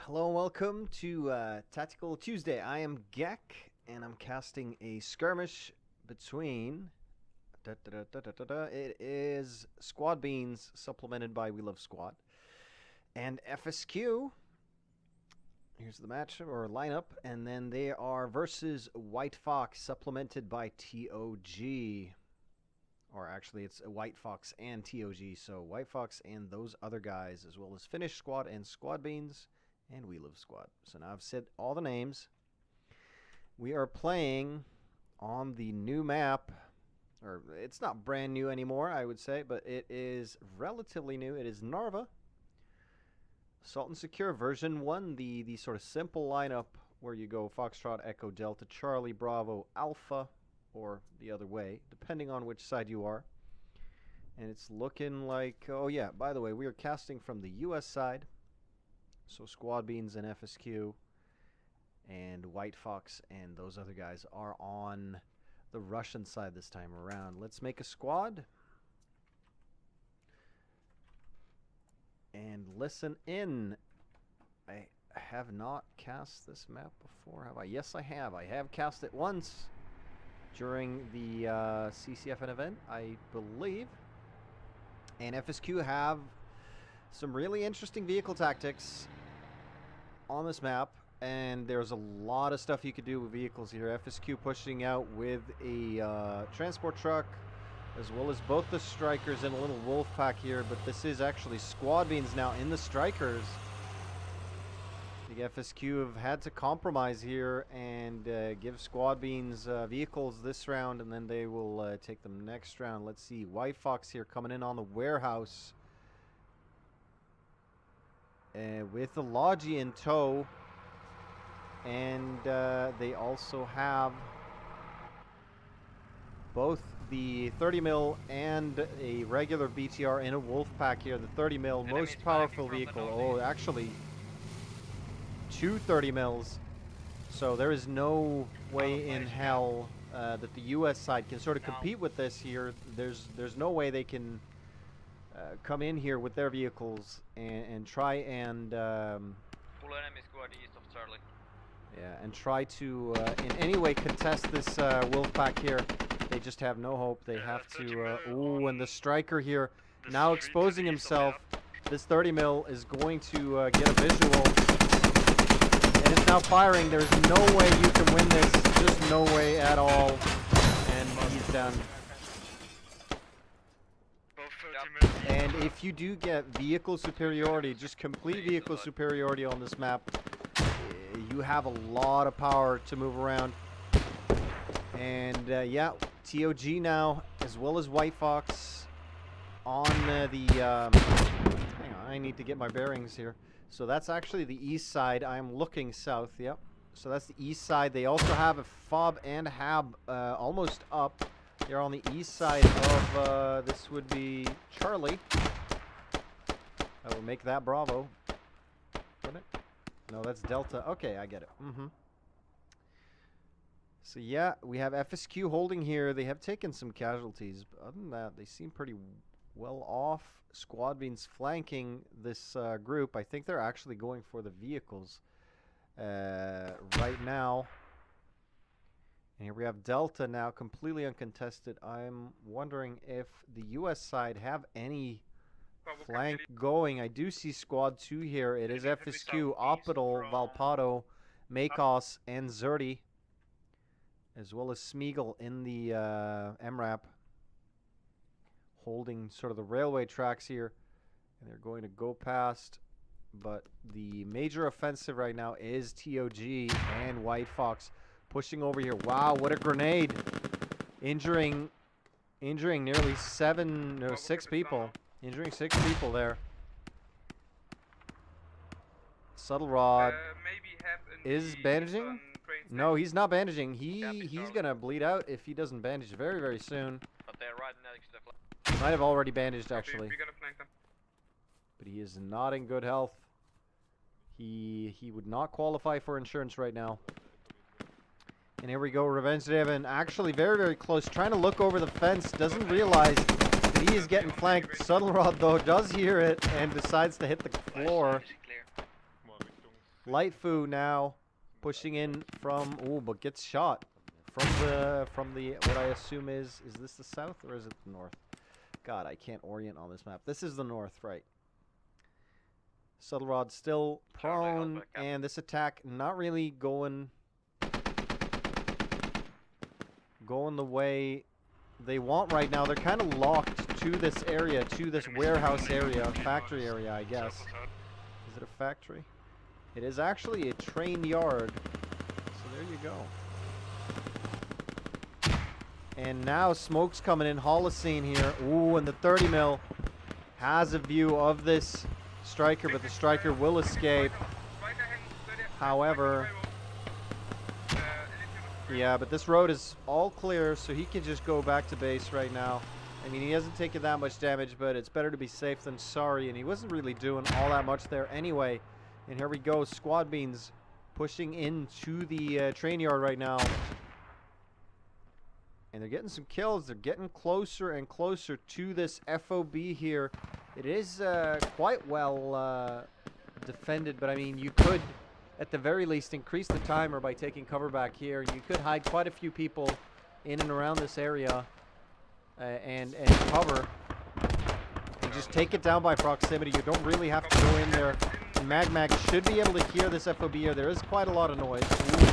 Hello and welcome to Tactical Tuesday. I am Gek, and I'm casting a skirmish between... It is SquadBeans, supplemented by We Love Squad, and FSQ. Here's the match, or lineup, and then they are versus White Fox, supplemented by ToG. Or actually, it's White Fox and ToG, so White Fox and those other guys, as well as Finnish Squad and SquadBeans. And We Love Squad. So now I've said all the names. We are playing on the new map. Or it's not brand new anymore, I would say, but it is relatively new. It is Narva. Assault and Secure version 1, the sort of simple lineup where you go Foxtrot, Echo, Delta, Charlie, Bravo, Alpha, or the other way, depending on which side you are. And it's looking like, oh yeah, by the way, we are casting from the US side. So SquadBeans and FSQ and White Fox and those other guys are on the Russian side this time around. Let's make a squad. And listen in. I have not cast this map before, have I? Yes, I have. I have cast it once during the CCFN event, I believe. And FSQ have some really interesting vehicle tactics on this map, and there's a lot of stuff you could do with vehicles here. FSQ pushing out with a transport truck, as well as both the strikers and a little wolf pack here, but this is actually SquadBeans now in the strikers. The FSQ have had to compromise here and give SquadBeans vehicles this round, and then they will take them next round. Let's see, White Fox here coming in on the warehouse. With the Logi in tow, and they also have both the 30mm and a regular BTR in a wolf pack here. The 30mm, most powerful vehicle. Oh, actually, two 30mm. So there is no way in hell that the US side can sort of compete with this here. There's no way they can come in here with their vehicles and try and Full enemy squad east of Charlie. Yeah, and try to in any way contest this wolf pack here. They just have no hope. They have to ooh, and the striker here now exposing himself. This 30mm is going to get a visual, and it's now firing. There's no way you can win this, just no way at all, and he's done. And if you do get vehicle superiority, just complete vehicle superiority on this map, you have a lot of power to move around. And yeah, ToG now, as well as White Fox on hang on, I need to get my bearings here. So that's actually the east side. I'm looking south, yep. So that's the east side. They also have a FOB and HAB almost up. They're on the east side of, this would be Charlie. I will make that Bravo. Wouldn't it? No, that's Delta. Okay, I get it. So yeah, we have FSQ holding here. They have taken some casualties, but other than that, they seem pretty well off. SquadBeans flanking this group. I think they're actually going for the vehicles right now. And here we have Delta now, completely uncontested. I'm wondering if the US side have any flank going. I do see Squad 2 here. It is FSQ, Opidal, Valpado, Makos, and Zerti, as well as Smeagol in the MRAP, holding sort of the railway tracks here. And they're going to go past. But the major offensive right now is ToG and White Fox. Pushing over here. Wow, what a grenade. Injuring nearly 6 people. Injuring 6 people there. Subtle Rod is bandaging. No, he's not bandaging. He's gonna bleed out if he doesn't bandage very, very soon. But they're right next to the flank. He might have already bandaged actually. But he is not in good health. He would not qualify for insurance right now. And here we go, Revenge Devon actually very, very close, trying to look over the fence, doesn't realize that he is getting flanked. Subtle Rod, though, does hear it and decides to hit the floor. Light Fu now pushing in from, ooh, but gets shot from the what I assume is this the south or is it the north? God, I can't orient on this map. This is the north, right? Subtle Rod still prone, and this attack not really going the way they want right now. They're kind of locked to this area, to this warehouse area, factory area, I guess. Is it a factory? It is actually a train yard. So there you go. And now smoke's coming in, Holocene here. Ooh, and the 30 mil has a view of this striker, but the striker will escape. However, yeah, but this road is all clear, so he can just go back to base right now. I mean, he hasn't taken that much damage, but it's better to be safe than sorry, and he wasn't really doing all that much there anyway. And here we go, SquadBeans pushing into the train yard right now. And they're getting some kills. They're getting closer and closer to this FOB here. It is quite well defended, but I mean, you could, at the very least, increase the timer by taking cover back here. You could hide quite a few people in and around this area and cover. And just take it down by proximity. You don't really have to go in there. And Mag should be able to hear this FOB here. There is quite a lot of noise. Ooh.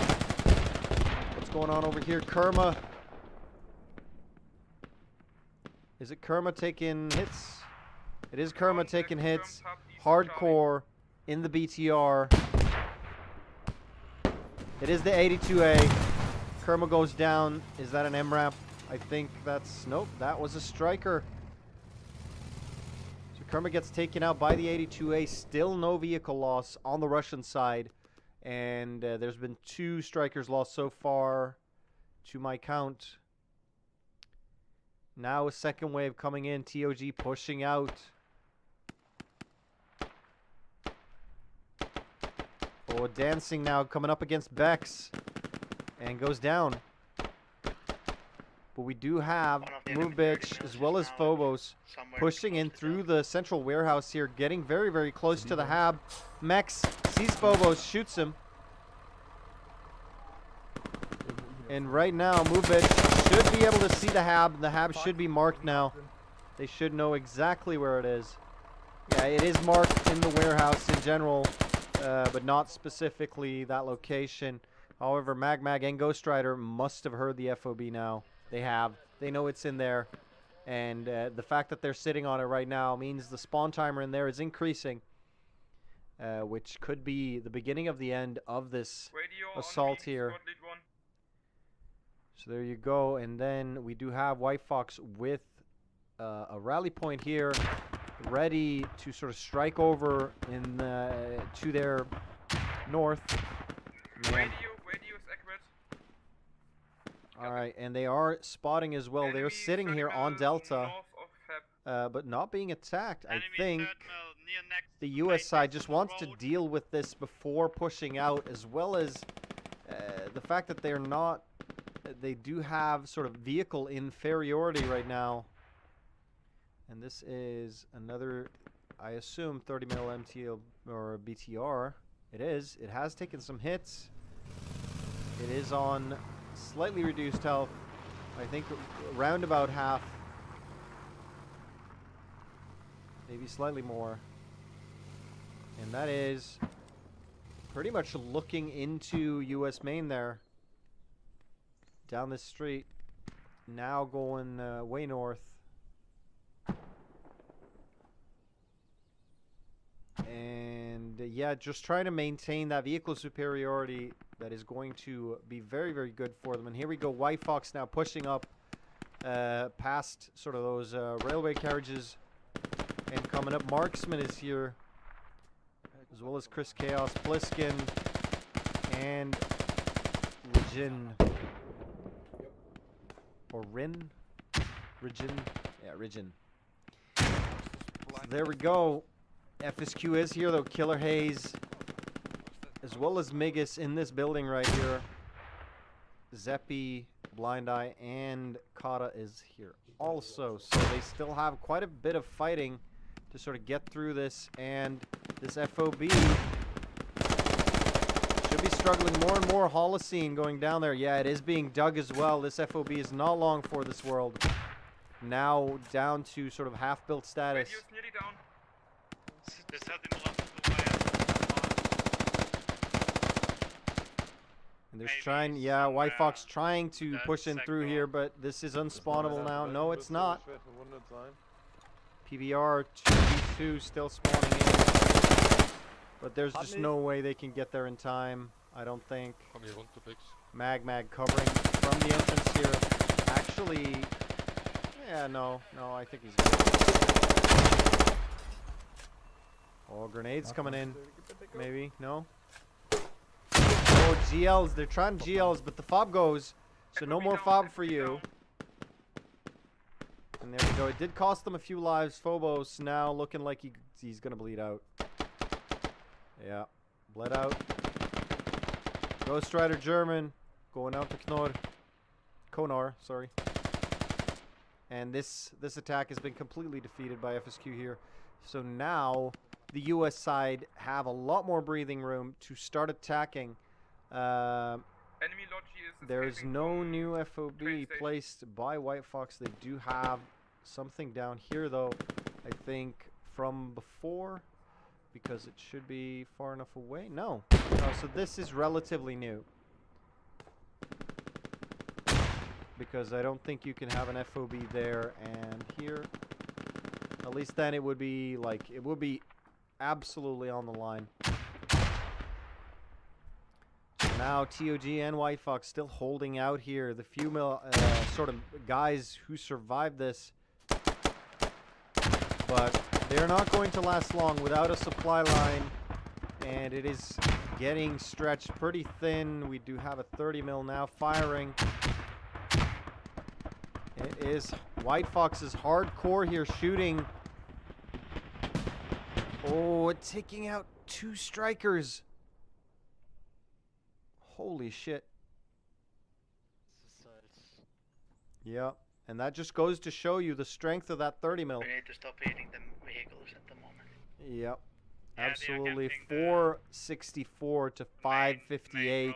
What's going on over here? Kerma. Is it Kerma taking hits? It is Kerma taking hits. Hardcore in the BTR. It is the 82A. Kerma goes down. Is that an MRAP? I think that's... Nope, that was a striker. So Kerma gets taken out by the 82A. Still no vehicle loss on the Russian side. And there's been 2 strikers lost so far, to my count. Now a second wave coming in. ToG pushing out. Oh, dancing now coming up against Bex. And goes down. But we do have Mubich as well as Phobos pushing in through the central warehouse here. Getting very, very close to the hab. Mex sees Phobos, shoots him. And right now, Mubich should be able to see the hab. The hab should be marked now. They should know exactly where it is. Yeah, it is marked in the warehouse in general, but not specifically that location. However, Mag and Ghost Rider must have heard the FOB now. They have. They know it's in there. And the fact that they're sitting on it right now means the spawn timer in there is increasing, which could be the beginning of the end of this assault here. So there you go, and then we do have White Fox with a rally point here, ready to sort of strike over in to their north. All right, and they are spotting as well. They're sitting here on Delta, but not being attacked. I think the U.S. side just wants to deal with this before pushing out, as well as the fact that they're not. They do have sort of vehicle inferiority right now. And this is another, I assume, 30 mil MTL or BTR. It is. It has taken some hits. It is on slightly reduced health. I think around about half. Maybe slightly more. And that is pretty much looking into US main there. Down this street. Now going way north. And yeah, just trying to maintain that vehicle superiority that is going to be very, very good for them. And here we go, White Fox now pushing up past sort of those railway carriages and coming up. Marksman is here, as well as Chris Chaos, Bliskin, and Regin. Or Rin? Regin? Yeah, Regin. So there we go. FSQ is here though. Killer Haze, as well as Migus in this building right here. Zeppi, Blind Eye, and Kata is here also. So they still have quite a bit of fighting to sort of get through this. And this FOB be struggling more and more. Holocene going down there. Yeah, it is being dug as well. This FOB is not long for this world. Now down to sort of half-built status. Radio's nearly down. And there's trying, yeah, White Fox trying to push in through here, but this is unspawnable now. No, it's not. PBR 2v2 still spawning in. But there's just no way they can get there in time, I don't think. Mag covering from the entrance here. Actually, yeah, no, I think he's good. Oh, grenades coming in. Maybe, no? Oh, GLs, they're trying GLs, but the fob goes. So no more fob for you. And there we go. It did cost them a few lives. Phobos now looking like he's going to bleed out. Yeah, bled out. Ghost Rider German going out to Konar, sorry. And this attack has been completely defeated by FSQ here. So now the US side have a lot more breathing room to start attacking. Enemy Logi is There's no new FOB placed by White Fox. They do have something down here though, I think from before, because it should be far enough away. No, so this is relatively new, because I don't think you can have an FOB there and here. At least then it would be like, it would be absolutely on the line. Now ToG and White Fox still holding out here. The few sort of guys who survived this, but they're not going to last long without a supply line, and it is getting stretched pretty thin. We do have a 30 mil now firing. It is White Fox's hardcore here shooting. Oh, taking out 2 strikers. Holy shit. Yeah, and that just goes to show you the strength of that 30 mil. We need to stop hitting the vehicles at the moment. Yep. Yeah, absolutely. 464 to 558.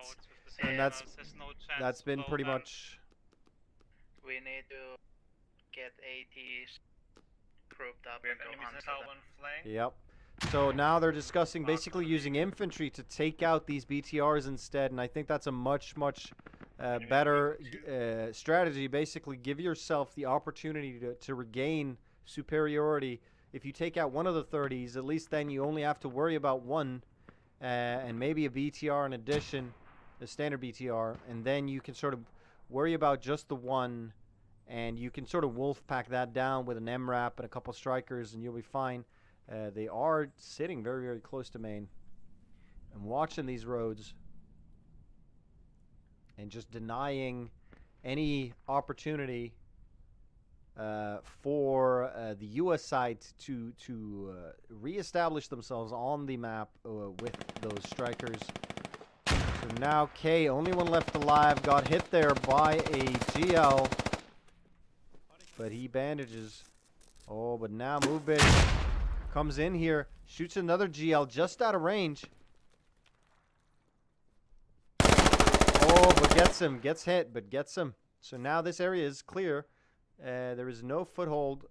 And that's been pretty much. We need to get ATs grouped up and go hunt them. Yep. So now they're discussing basically using infantry to take out these BTRs instead, and I think that's a much better strategy. Basically, give yourself the opportunity to regain superiority. If you take out one of the 30s, at least then you only have to worry about one, and maybe a BTR in addition, the standard BTR, and then you can sort of worry about just the one, and you can sort of wolf pack that down with an MRAP and a couple strikers, and you'll be fine. They are sitting very close to main. I'm watching these roads and just denying any opportunity for the US side to reestablish themselves on the map with those strikers. So now K, only one left alive, got hit there by a GL, but he bandages. Oh, but now Movebit comes in here, shoots another GL just out of range. Oh, but gets him. Gets hit, but gets him. So now this area is clear. There is no foothold.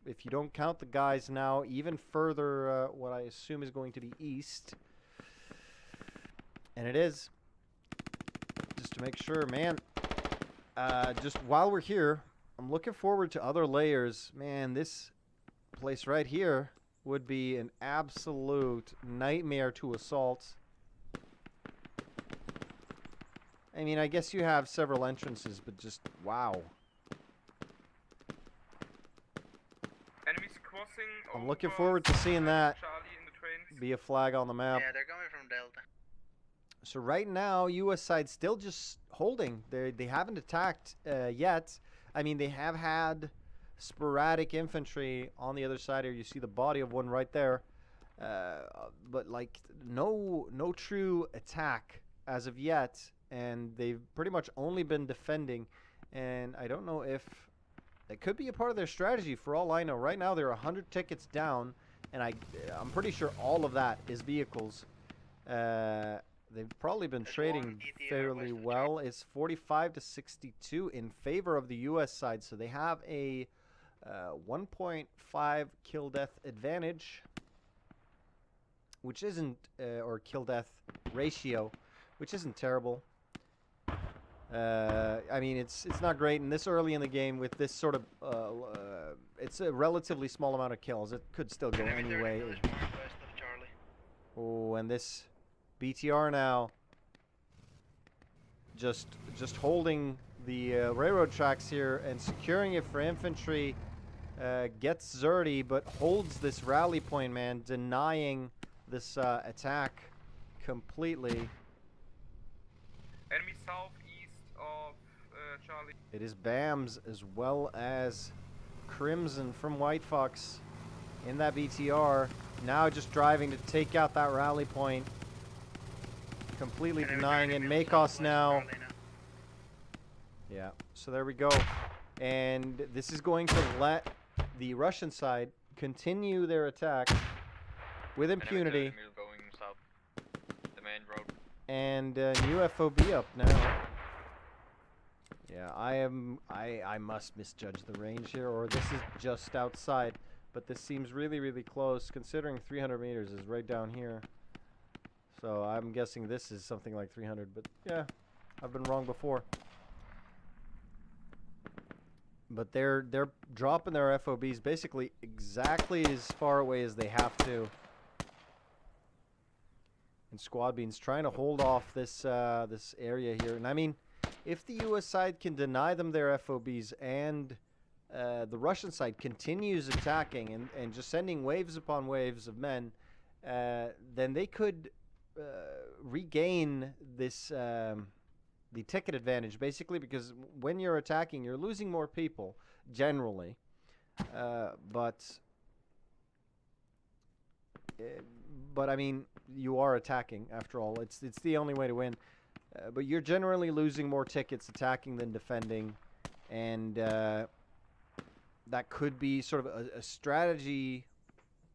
If you don't count the guys now, even further, what I assume is going to be east. And it is. Just to make sure, man. Just while we're here, I'm looking forward to other layers. Man, this place right here would be an absolute nightmare to assault. I mean, I guess you have several entrances, but just wow. Enemies crossing. I'm looking forward to seeing that be a flag on the map. Yeah, they're coming from Delta. So right now, US side still just holding. They haven't attacked yet. I mean, they have had sporadic infantry on the other side here. You see the body of one right there, but like no true attack as of yet, and they've pretty much only been defending. And I don't know if it could be a part of their strategy. For all I know, right now they're 100 tickets down, and I'm pretty sure all of that is vehicles. they've probably been There's trading one ETR fairly west of well. It's 45 to 62 in favor of the U.S. side, so they have a 1.5 kill death advantage, which isn't or kill death ratio, which isn't terrible. I mean, it's not great in this early in the game with this sort of it's a relatively small amount of kills. It could still go Enemy 30 anyway. mil is marked west of Charlie. Oh, and this BTR now just holding the railroad tracks here and securing it for infantry. Gets Zerty, but holds this rally point, man, denying this attack completely. Enemy southeast of Charlie. It is BAMS as well as Crimson from White Fox in that BTR. Now just driving to take out that rally point. Completely Enemy denying 30 it. mil Makos southwest now. Charlie Yeah, so there we go. And this is going to let the Russian side continue their attack with impunity. Enemy 30 mil going south. The main road. And new FOB up now. Yeah, I must misjudge the range here, or this is just outside. But this seems really, really close, considering 300 meters is right down here. So I'm guessing this is something like 300, but yeah, I've been wrong before. But they're dropping their FOBs basically exactly as far away as they have to. And SquadBeans trying to hold off this this area here. And I mean, if the US side can deny them their FOBs and the Russian side continues attacking and just sending waves upon waves of men, then they could regain this the ticket advantage, basically, because when you're attacking, you're losing more people generally, but I mean, you are attacking after all. It's the only way to win, but you're generally losing more tickets attacking than defending, and that could be sort of a strategy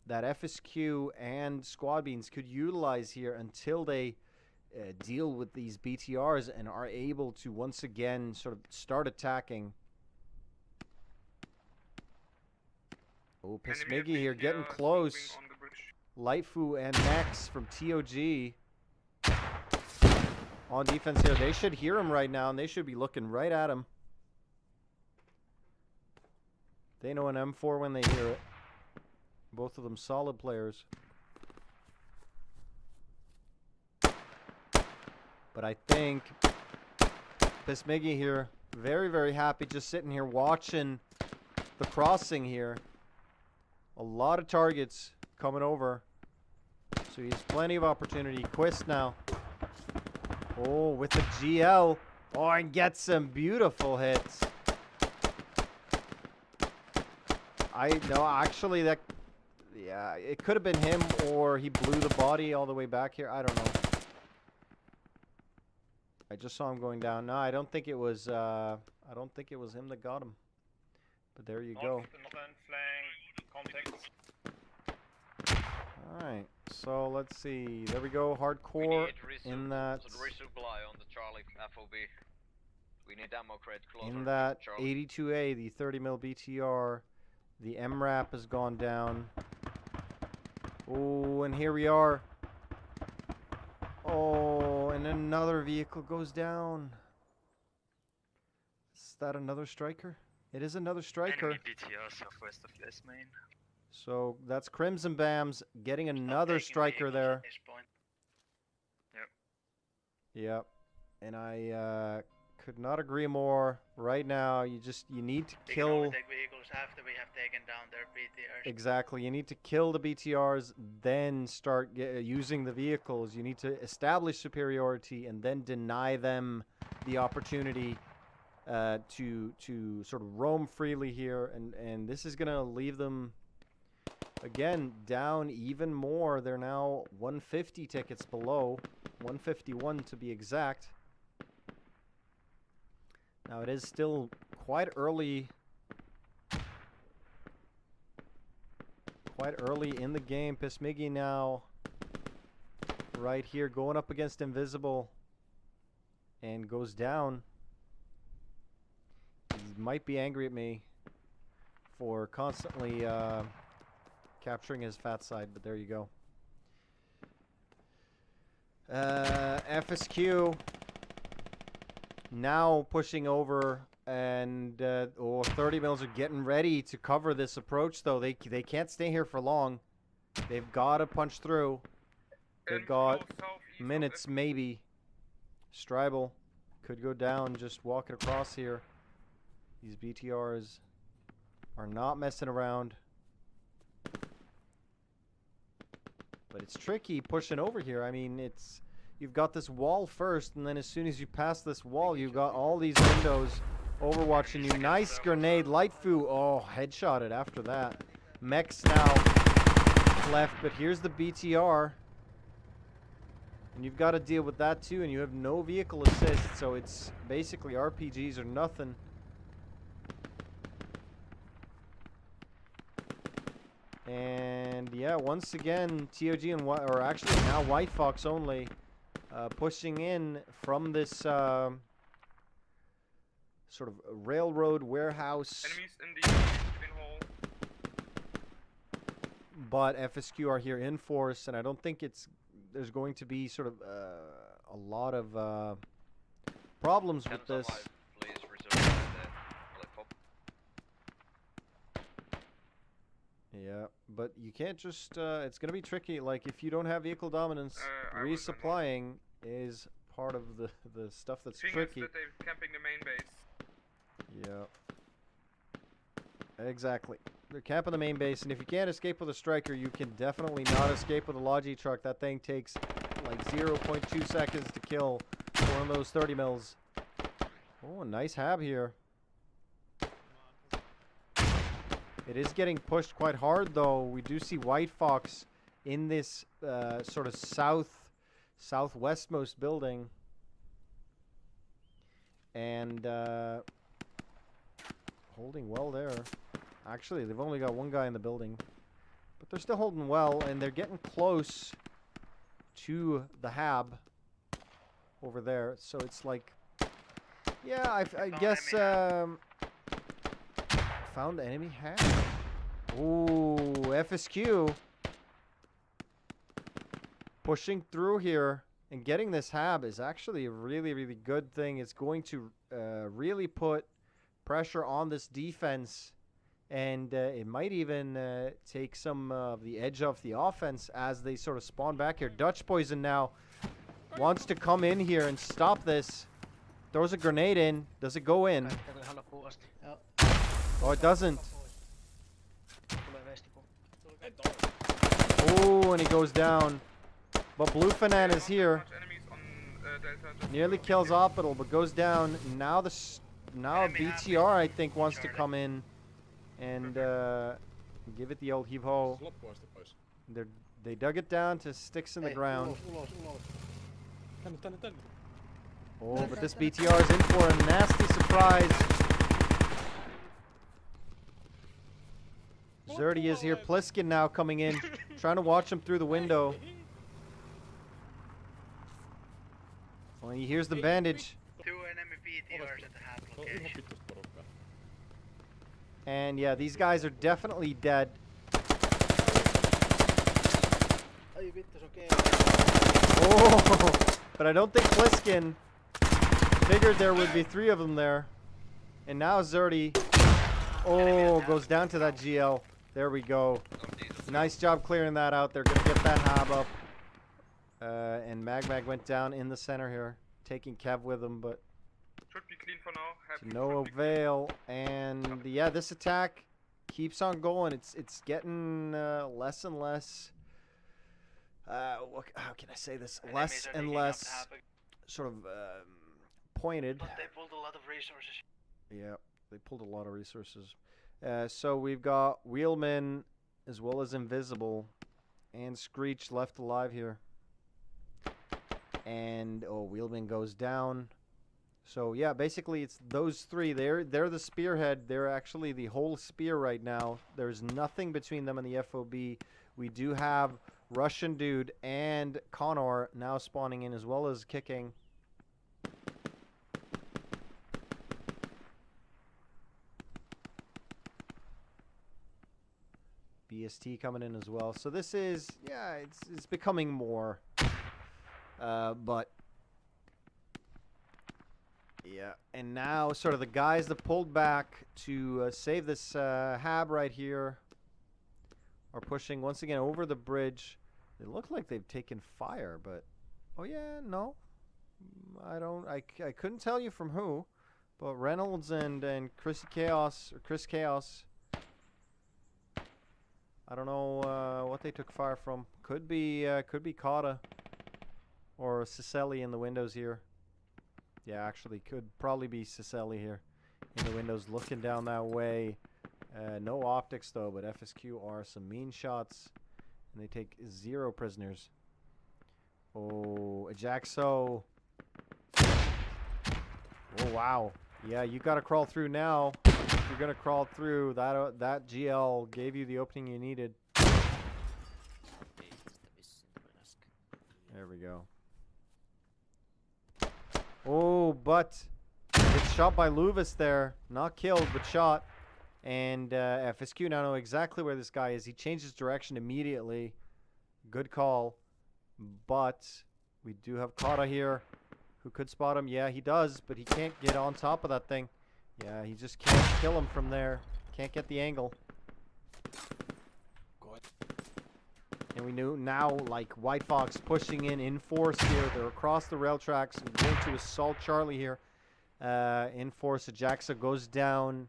that FSQ and SquadBeans could utilize here until they deal with these BTRs and are able to once again sort of start attacking. Oh, Pismiggy here getting close. Lightfu and Max from ToG on defense here. They should hear him right now, and they should be looking right at him. They know an M4 when they hear it. Both of them solid players. But I think Pismiggy here, very, very happy just sitting here watching the crossing here. A lot of targets coming over. So he has plenty of opportunity. Quist now. Oh, with the GL. Oh, and gets some beautiful hits. No, actually, that... Yeah, it could have been him, or he blew the body all the way back here. I don't know. I just saw him going down. No, I don't think it was him that got him. But there you go. Alright, so let's see. There we go. Hardcore in that. Resupply on the Charlie FOB. We need ammo crate closer. In that 82A, the 30mm BTR. The MRAP has gone down. Oh, and here we are. Oh, and another vehicle goes down. Is that another striker? It is another striker. Enemy BTR southwest of this main. So that's Crimson Bams getting another striker there. Yep. And I could not agree more. Right now, you need to kill. We can only take vehicles after we have taken down their BTRs. Exactly. You need to kill the BTRs, then start using the vehicles. You need to establish superiority and then deny them the opportunity to sort of roam freely here. And this is going to leave them, again, down even more. They're now 150 tickets below, 151 to be exact. Now it is still quite early in the game. Pismiggy now right here, going up against Invisible, and goes down. He might be angry at me for constantly capturing his fat side, but there you go. FSQ now pushing over, and 30 mils are getting ready to cover this approach, though. They can't stay here for long. They've got to punch through. They've got minutes, maybe. Stribel could go down just walking across here. These BTRs are not messing around. But it's tricky pushing over here. I mean, you've got this wall first, and then as soon as you pass this wall, you've got all these windows overwatching you. Nice grenade. Lightfu, oh, headshotted after that. Mechs now left, but here's the BTR. And you've got to deal with that too, and you have no vehicle assist, so it's basically RPGs or nothing. And yeah, once again, ToG and or actually now White Fox only pushing in from this sort of railroad warehouse. Enemies in the green hole. But FSQ are here in force, and I don't think there's going to be sort of a lot of problems with this. Yeah, but you can't just, it's going to be tricky. Like, if you don't have vehicle dominance, resupplying is part of the stuff that's tricky. That they're camping the main base. Yeah. Exactly. They're camping the main base, and if you can't escape with a striker, you can definitely not escape with a Logi truck. That thing takes like 0.2 seconds to kill one of those 30 mils. Oh, a nice hab here. It is getting pushed quite hard, though. We do see White Fox in this sort of southwestmost building. And holding well there. Actually, they've only got one guy in the building. But they're still holding well, and they're getting close to the hab over there. So it's like, yeah, I guess... found enemy hab. Ooh, FSQ pushing through here and getting this hab is actually a really, really good thing. It's going to really put pressure on this defense, and it might even take some of the edge off the offense as they sort of spawn back here. Dutch Poison now wants to come in here and stop this. Throws a grenade in. Does it go in? Oh, it doesn't. Oh, and he goes down. But Blue Fanan is here. Nearly kills Opidal, but goes down. Now BTR, I think, wants to come in and give it the old heave-ho. They dug it down to sticks in the ground. Oh, but this BTR is in for a nasty surprise. Zerdy is here. Pliskin now coming in, trying to watch him through the window. Well, he hears the bandage. 2 enemy BTRs at the hab location. And yeah, these guys are definitely dead. Oh, but I don't think Pliskin figured there would be 3 of them there. And now Zerdy, goes down to that GL. There we go. Nice job clearing that out. They're going to get that hab up. And Mag went down in the center here, taking Kev with him, but should be clean for now. to no avail. And yeah, this attack keeps on going. It's getting less and less. How can I say this? Less and less sort of pointed. But they pulled a lot of resources. Yeah, they pulled a lot of resources. So we've got Wheelman as well as Invisible and Screech left alive here. And Wheelman goes down. So yeah, basically it's those 3. They're the spearhead. They're actually the whole spear right now. There's nothing between them and the FOB. we do have Russian dude and Connor now spawning in as well as kicking. BST coming in as well. So this is, yeah, it's becoming more. But yeah, and now sort of the guys that pulled back to save this hab right here are pushing once again over the bridge. They look like they've taken fire, but oh yeah, no, I couldn't tell you from who, but Reynolds and Chris Chaos. I don't know what they took fire from. Could be Kata or Cicelli in the windows here. Yeah, actually, could probably be Cicelli here in the windows, looking down that way. No optics though, but FSQ are some mean shots, and they take 0 prisoners. Oh, Ajaxo. Oh wow. Yeah, you got to crawl through now. If you're gonna crawl through, that GL gave you the opening you needed. There we go. Oh, but it's shot by Luvis there. Not killed, but shot. And FSQ now know exactly where this guy is. He changes direction immediately. Good call. But we do have Kata here, who could spot him. Yeah, he does, but he can't get on top of that thing. Yeah, he just can't kill him from there. Can't get the angle. And we knew now, like, White Fox pushing in force here. They're across the rail tracks and going to assault Charlie here. In force, Ajaxa goes down.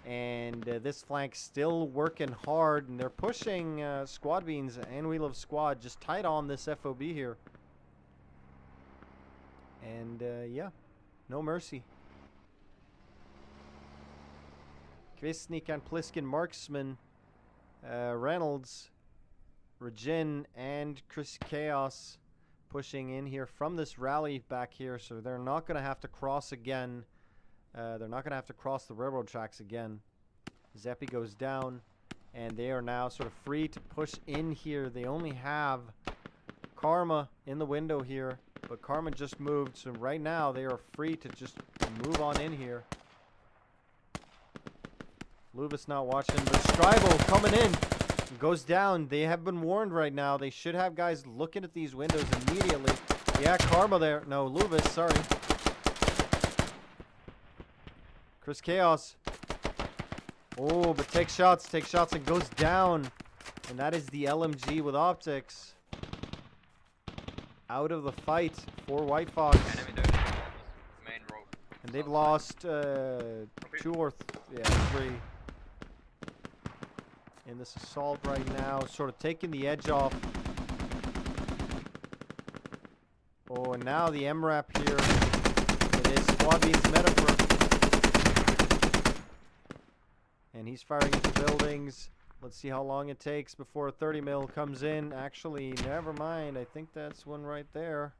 And this flank still working hard. And they're pushing SquadBeans and We Love Squad just tight on this FOB here. And, yeah, no mercy. Kvistnik and Pliskin Marksman, Reynolds, Regin, and Chris Chaos pushing in here from this rally back here. So they're not going to have to cross again. They're not going to have to cross the railroad tracks again. Zeppi goes down, and they are now sort of free to push in here. They only have Karma in the window here, but Karma just moved. So right now they are free to just move on in here. Luvis not watching, but Scribble coming in. Goes down. They have been warned right now. They should have guys looking at these windows immediately. Yeah, Karma there. No, Luvis, sorry. Chris Chaos. Oh, but takes shots and goes down. And that is the LMG with optics. Out of the fight for White Fox. Main road. And they've lost 2 or 3 in this assault right now, sort of taking the edge off. Oh, and now the MRAP here. It is SquadBeans Metaphor. And he's firing into buildings. Let's see how long it takes before a 30 mil comes in. Actually, never mind. I think that's one right there.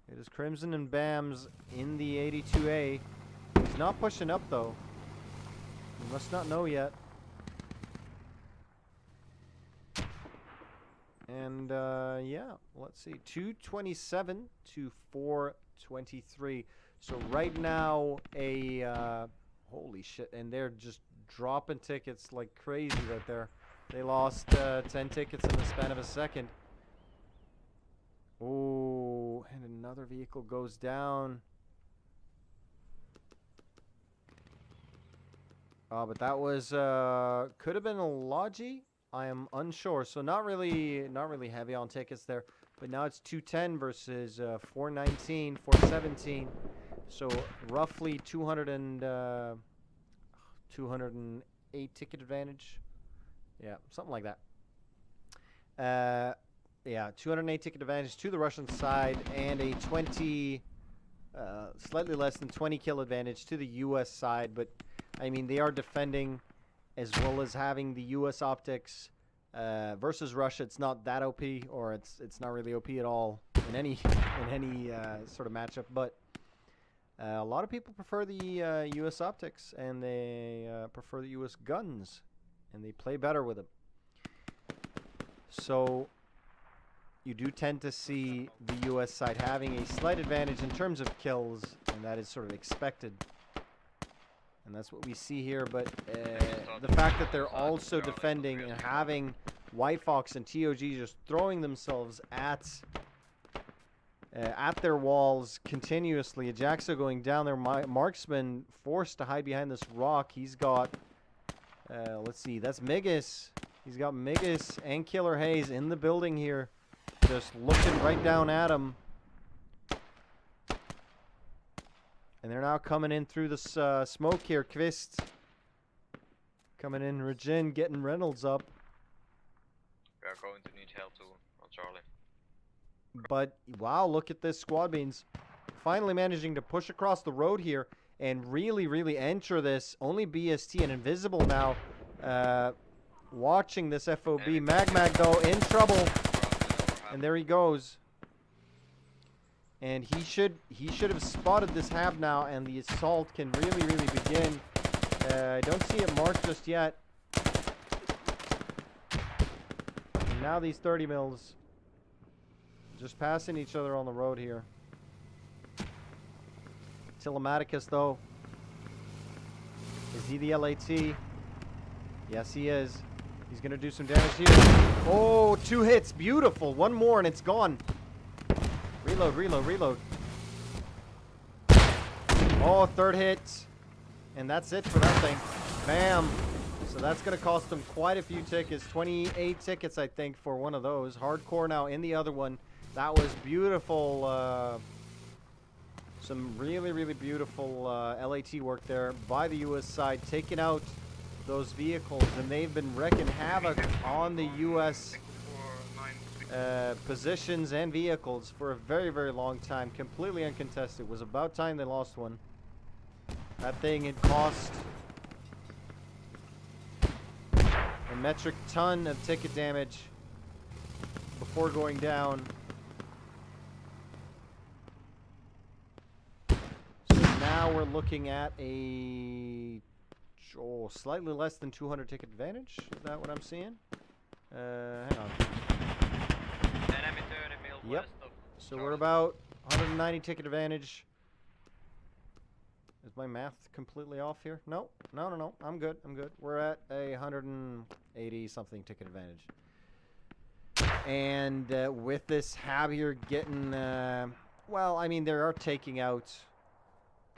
It is Crimson and Bams in the 82A. He's not pushing up, though. He must not know yet. And, yeah, let's see. 227 to 423. So right now, holy shit. And they're just dropping tickets like crazy right there. They lost 10 tickets in the span of a second. Oh, and another vehicle goes down. Oh, but that was could have been a Logi. I am unsure. So not really heavy on tickets there. But now it's 210 versus 419, 417. So roughly 208 ticket advantage. Yeah, something like that. Yeah, 208 ticket advantage to the Russian side, and a slightly less than 20 kill advantage to the U.S. side. But I mean, they are defending as well as having the U.S. optics versus Russia. It's not that OP, or it's not really OP at all in any sort of matchup. But a lot of people prefer the U.S. optics, and they prefer the U.S. guns, and they play better with them. So you do tend to see the US side having a slight advantage in terms of kills, and that is sort of expected. And that's what we see here, but the fact that they're also defending and having White Fox and ToG just throwing themselves at their walls continuously. Ajaxo going down there. Marksman forced to hide behind this rock. He's got, let's see, that's Migas. He's got Migas and Killer Hayes in the building here, just looking right down at him. And they're now coming in through this smoke here. Kvist coming in. Regin getting Reynolds up. We are going to need help too on Charlie. But, wow, look at this SquadBeans. Finally managing to push across the road here and really, really enter this. Only BST and Invisible now watching this FOB. Magmag, though, in trouble. And there he goes. And he should have spotted this hab now, and the assault can really, really begin. I don't see it marked just yet. And now these 30 mils just passing each other on the road here. Telematicus, though. Is he the LAT? Yes, he is. He's going to do some damage here. Oh, 2 hits. Beautiful. One more, and it's gone. Reload, reload, reload. Oh, 3rd hit. And that's it for that thing. Bam. So that's going to cost them quite a few tickets. 28 tickets, I think, for one of those. Hardcore now in the other one. That was beautiful. Some really, really beautiful LAT work there by the US side, taking out those vehicles. And they've been wrecking havoc on the US positions and vehicles for a very, very long time. Completely uncontested. It was about time they lost one. That thing had cost a metric ton of ticket damage before going down. So now we're looking at a slightly less than 200 ticket advantage. Is that what I'm seeing? Hang on. Yep. So we're about 190 ticket advantage. Is my math completely off here? No, no, no, no. I'm good. I'm good. We're at a 180 something ticket advantage. And with this hab here getting, well, I mean, they are taking out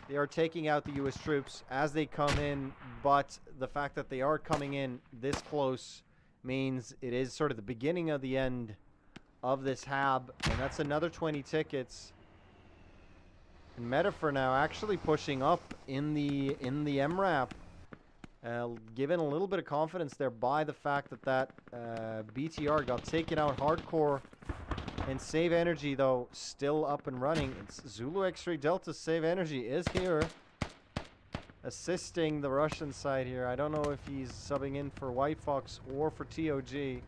the U.S. troops as they come in, but the fact that they are coming in this close means it is sort of the beginning of the end of this hab, and that's another 20 tickets. And Metaphor now actually pushing up in the MRAP, given a little bit of confidence there by the fact that BTR got taken out hardcore. And Save Energy, though, still up and running. It's Zulu X-Ray Delta Save Energy is here, assisting the Russian side here. I don't know if he's subbing in for White Fox or for ToG.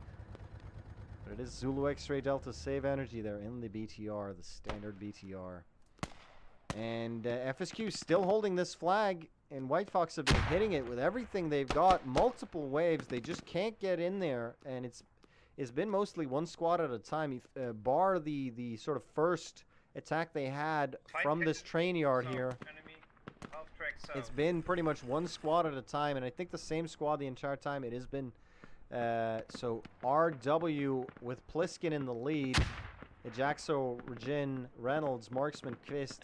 But it is Zulu X-Ray Delta Save Energy there in the BTR, the standard BTR. And FSQ still holding this flag, and White Fox have been hitting it with everything they've got. Multiple waves. They just can't get in there, and it's been mostly one squad at a time, bar the sort of first attack they had from this train yard here. It's been pretty much one squad at a time, and I think the same squad the entire time. It has been so RW with Pliskin in the lead, Ajaxo, Regin, Reynolds, Marksman, Kvist,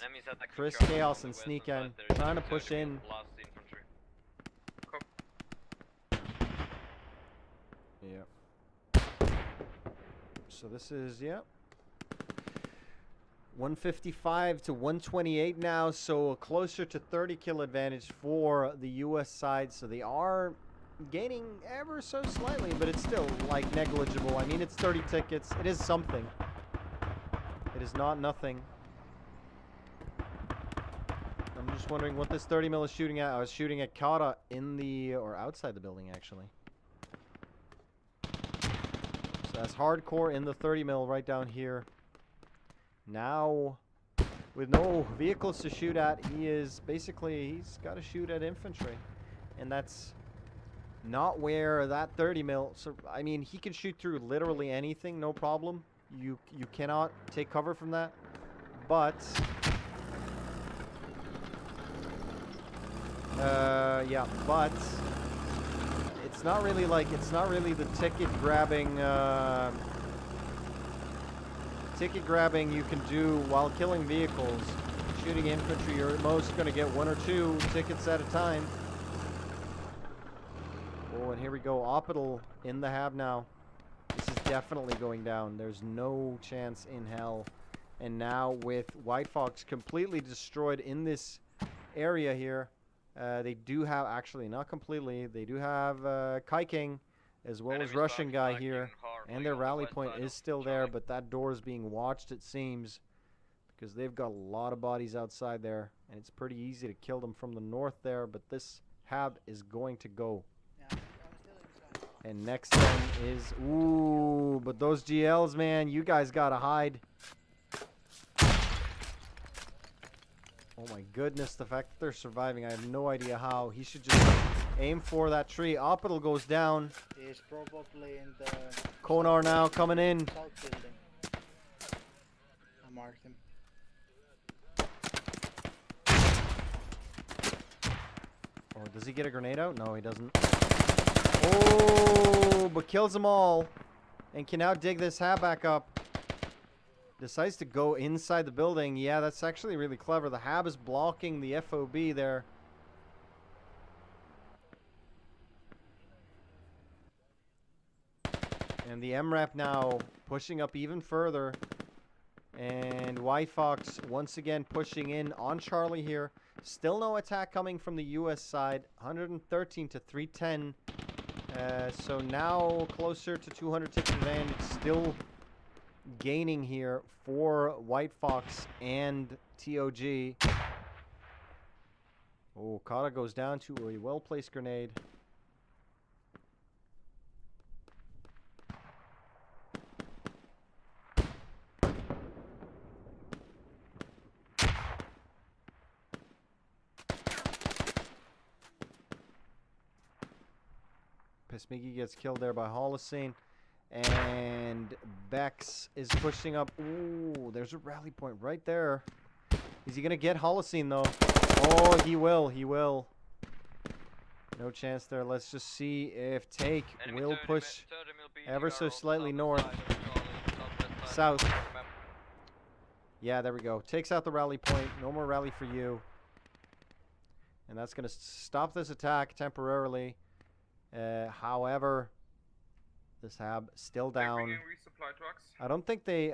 Chris, Chaos, and Sneakin trying to push in. Yeah. So this is, yeah, 155 to 128 now, so closer to 30 kill advantage for the US side. So they are gaining ever so slightly, but it's still like negligible. I mean, it's 30 tickets. It is something. It is not nothing. I'm just wondering what this 30 mil is shooting at. I was shooting at Kata in the, or outside the building actually. So that's hardcore in the 30 mil right down here. Now, with no vehicles to shoot at, he is basically, he's got to shoot at infantry. And that's Not where that 30 mil. So I mean, he can shoot through literally anything, no problem. You cannot take cover from that. But yeah, but it's not really like the ticket grabbing you can do while killing vehicles. Shooting infantry, you're at most going to get 1 or 2 tickets at a time. Oh, and here we go. Oppital in the hab now. This is definitely going down. There's no chance in hell. And now with White Fox completely destroyed in this area here, they do have, actually not completely, they do have Kai King as well as Russian guy here. And their rally point is still there, but that door is being watched, it seems, because they've got a lot of bodies outside there. And it's pretty easy to kill them from the north there, but this hab is going to go. And next then is, ooh, but those GLs, man, you guys gotta hide. Oh my goodness, the fact that they're surviving, I have no idea how. He should just aim for that tree. Oppital goes down. He's probably in the... Konar now coming in. South building. I marked him. Or does he get a grenade out? No, he doesn't. Oh, but kills them all. And can now dig this hab back up. Decides to go inside the building. Yeah, that's actually really clever. The hab is blocking the FOB there. And the MRAP now pushing up even further. And White Fox once again pushing in on Charlie here. Still no attack coming from the US side. 113 to 310. So now closer to 200 ticket advantage. Still gaining here for White Fox and ToG. Oh, Kata goes down to a well-placed grenade. Pesmigi gets killed there by Holocene. And Bex is pushing up. Ooh, there's a rally point right there. Is he going to get Holocene, though? Oh, he will. He will. No chance there. Let's just see if Take will push ever so slightly north. South. Yeah, there we go. Takes out the rally point. No more rally for you. And that's going to stop this attack temporarily. However, this hab still down. I don't think they're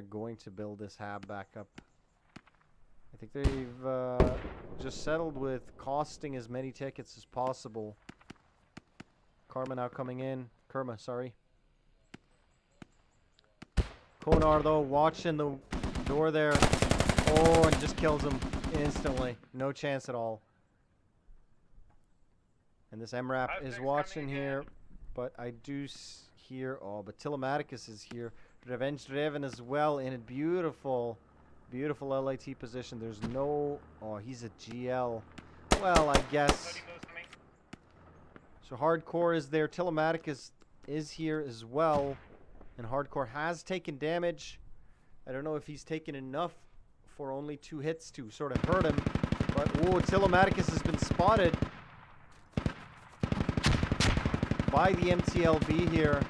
going to build this hab back up. I think they've just settled with costing as many tickets as possible. Karma now coming in. Kerma, sorry. Konar though watching the door there. Oh, and just kills him instantly. No chance at all. And this MRAP is watching here, but I do hear, oh, but Telematicus is here. Revenge Draven as well in a beautiful, beautiful LAT position. There's no, oh, he's a GL. Well, I guess. So Hardcore is there. Telematicus is here as well. And Hardcore has taken damage. I don't know if he's taken enough for only 2 hits to sort of hurt him. But, oh, Telematicus has been spotted by the MTLB here.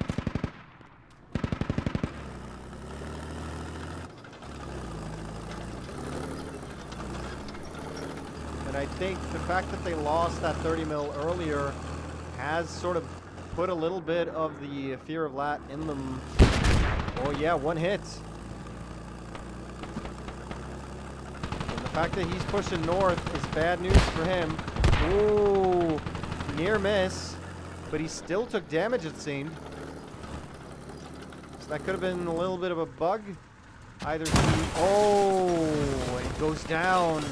And I think the fact that they lost that 30 mil earlier has sort of put a little bit of the fear of lat in them. Oh yeah, 1 hit. And the fact that he's pushing north is bad news for him. Ooh, near miss. But he still took damage, it seemed. So that could have been a little bit of a bug. Either he... Oh, and it goes down.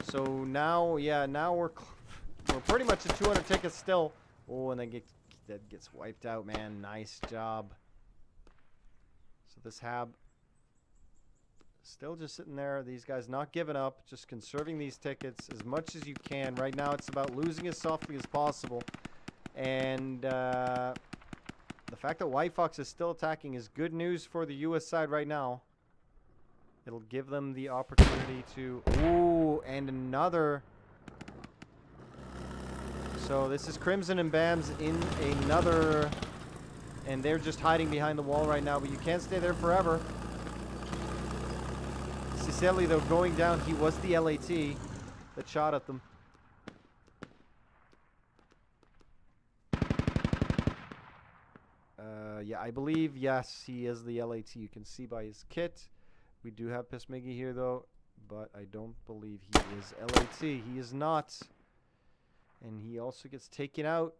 So now, yeah, now we're pretty much at 200 tickets still. Oh, and then that gets wiped out, man. Nice job. So this hab Still just sitting there. These guys not giving up, just conserving these tickets as much as you can. Right now it's about losing as softly as possible. And the fact that White Fox is still attacking is good news for the US side right now. It'll give them the opportunity to... Ooh, and another... So this is Crimson and Bams in another... And they're just hiding behind the wall right now, but you can't stay there forever. Cicelli, though, going down. He was the LAT that shot at them. Yeah, I believe, yes, he is the LAT. You can see by his kit. We do have Pismiggy here, though, but I don't believe he is LAT. He is not. And he also gets taken out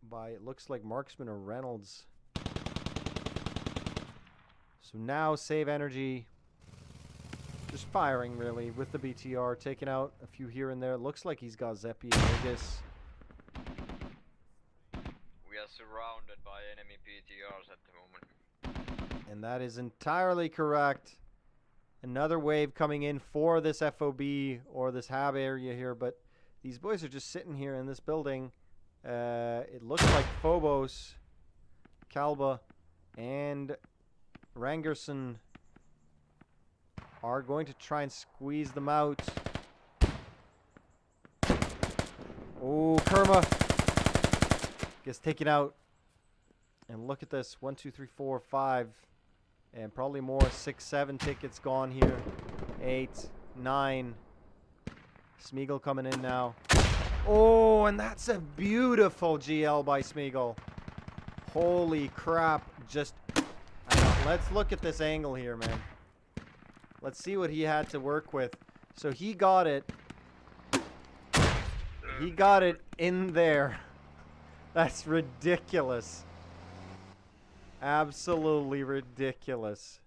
by, it looks like, Marksman or Reynolds. So now, save energy. Just firing, really, with the BTR. Taking out a few here and there. Looks like he's got Zeppi and Vegas. We are surrounded by enemy PTRs at the moment. And that is entirely correct. Another wave coming in for this FOB or this hab area here. But these boys are just sitting here in this building. It looks like Phobos, Kalba, and Rangerson are going to try and squeeze them out. Oh, Kerma gets taken out. And look at this. 1, 2, 3, 4, 5. And probably more. 6, 7 tickets gone here. 8, 9. Smeagol coming in now. Oh, and that's a beautiful GL by Smeagol. Holy crap. Just, let's look at this angle here, man. Let's see what he had to work with. So he got it. He got it in there. That's ridiculous. Absolutely ridiculous.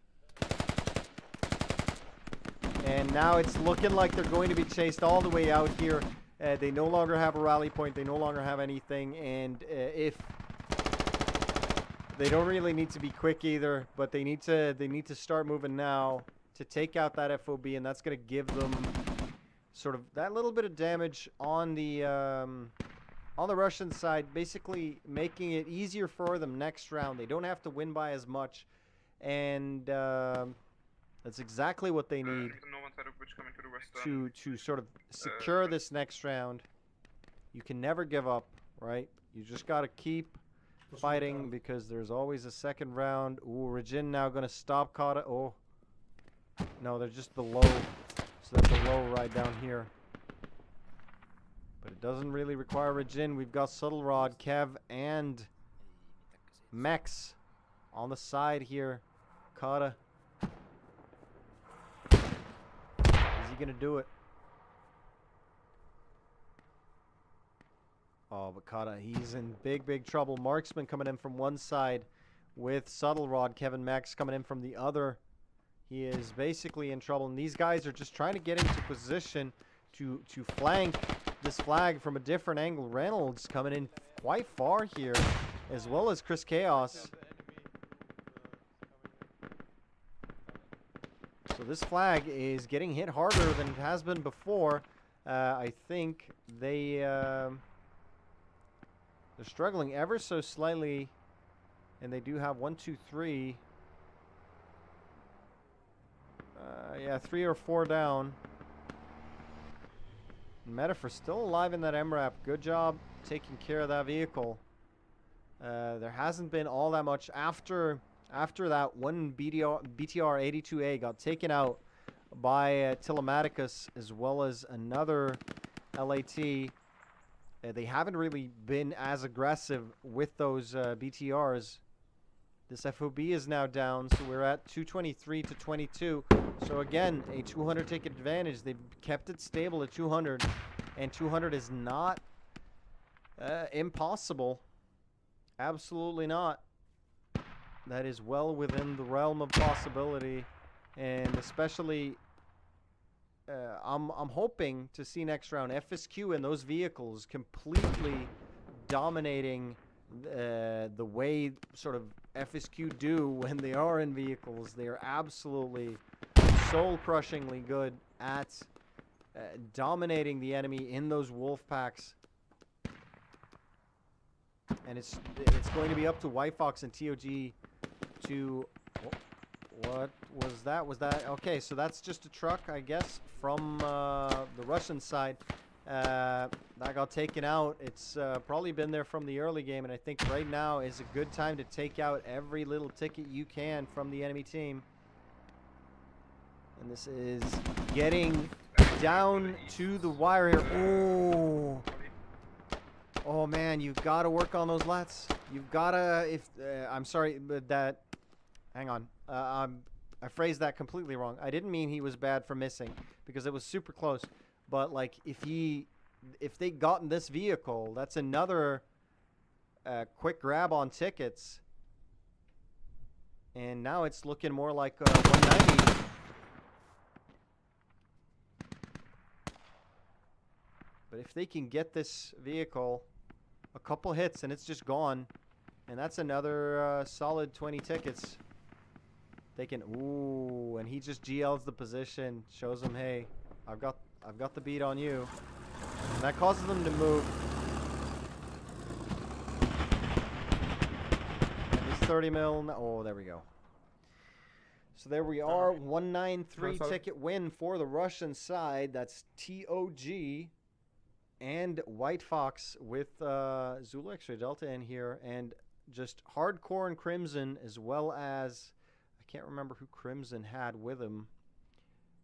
And now it's looking like they're going to be chased all the way out here. They no longer have a rally point. They no longer have anything. And if they don't really need to be quick either, but they need to start moving now to take out that FOB, and that's going to give them sort of that little bit of damage on the Russian side, basically making it easier for them next round. They don't have to win by as much, and that's exactly what they need to sort of secure this next round. You can never give up, right? You just got to keep fighting because there's always a second round. Ooh, Regin now going to stop Kata. Oh. No, they're just below. So that's a low right down here. But it doesn't really require Regin. We've got Subtle Rod, Kev, and Mex on the side here. Kata. Is he going to do it? Oh, but Kata, he's in big, big trouble. Marksman coming in from one side with Subtle Rod. Kevin Max coming in from the other. He is basically in trouble, and these guys are just trying to get into position to flank this flag from a different angle. Reynolds coming in quite far here, as well as Chris Chaos. So this flag is getting hit harder than it has been before. I think they're struggling ever so slightly, and they do have 1, 2, 3. Yeah, 3 or 4 down. Metaphor still alive in that MRAP. Good job taking care of that vehicle. There hasn't been all that much after that one BTR 82A got taken out by Telematicus as well as another LAT. They haven't really been as aggressive with those BTRs. This FOB is now down, so we're at 223 to 22. So again, a 200 ticket advantage. They've kept it stable at 200, and 200 is not impossible. Absolutely not. That is well within the realm of possibility, and especially I'm hoping to see next round FSQ and those vehicles completely dominating the way sort of FSQ do when they are in vehicles. They are absolutely soul-crushingly good at dominating the enemy in those wolf packs. And it's going to be up to White Fox and ToG to... What was that? Was that... Okay, so that's just a truck, I guess, from the Russian side. That got taken out. It's probably been there from the early game, and I think right now is a good time to take out every little ticket you can from the enemy team. And this is getting down to the wire here. Oh! Oh man, you've got to work on those lats. You've got to, I'm sorry, but that, hang on. I phrased that completely wrong. I didn't mean he was bad for missing, because it was super close. But like, if they gotten this vehicle, that's another quick grab on tickets. And now it's looking more like 190. But if they can get this vehicle a couple hits and it's just gone, and that's another solid 20 tickets. They can, ooh, and he just GLs the position, shows them, hey, I've got the beat on you. And that causes them to move. And this 30 mil, oh, there we go. So there we are, 193 ticket win for the Russian side. That's ToG and White Fox with Zulu X-Ray Delta in here, and just Hardcore and Crimson, as well as, I can't remember who Crimson had with him.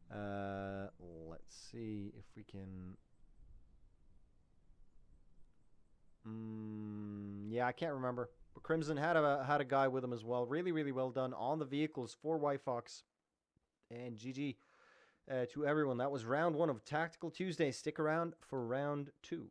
Let's see if we can... yeah, I can't remember. But Crimson had a guy with him as well. Really, really well done on the vehicles for White Fox. And GG to everyone. That was round 1 of Tactical Tuesday. Stick around for round 2.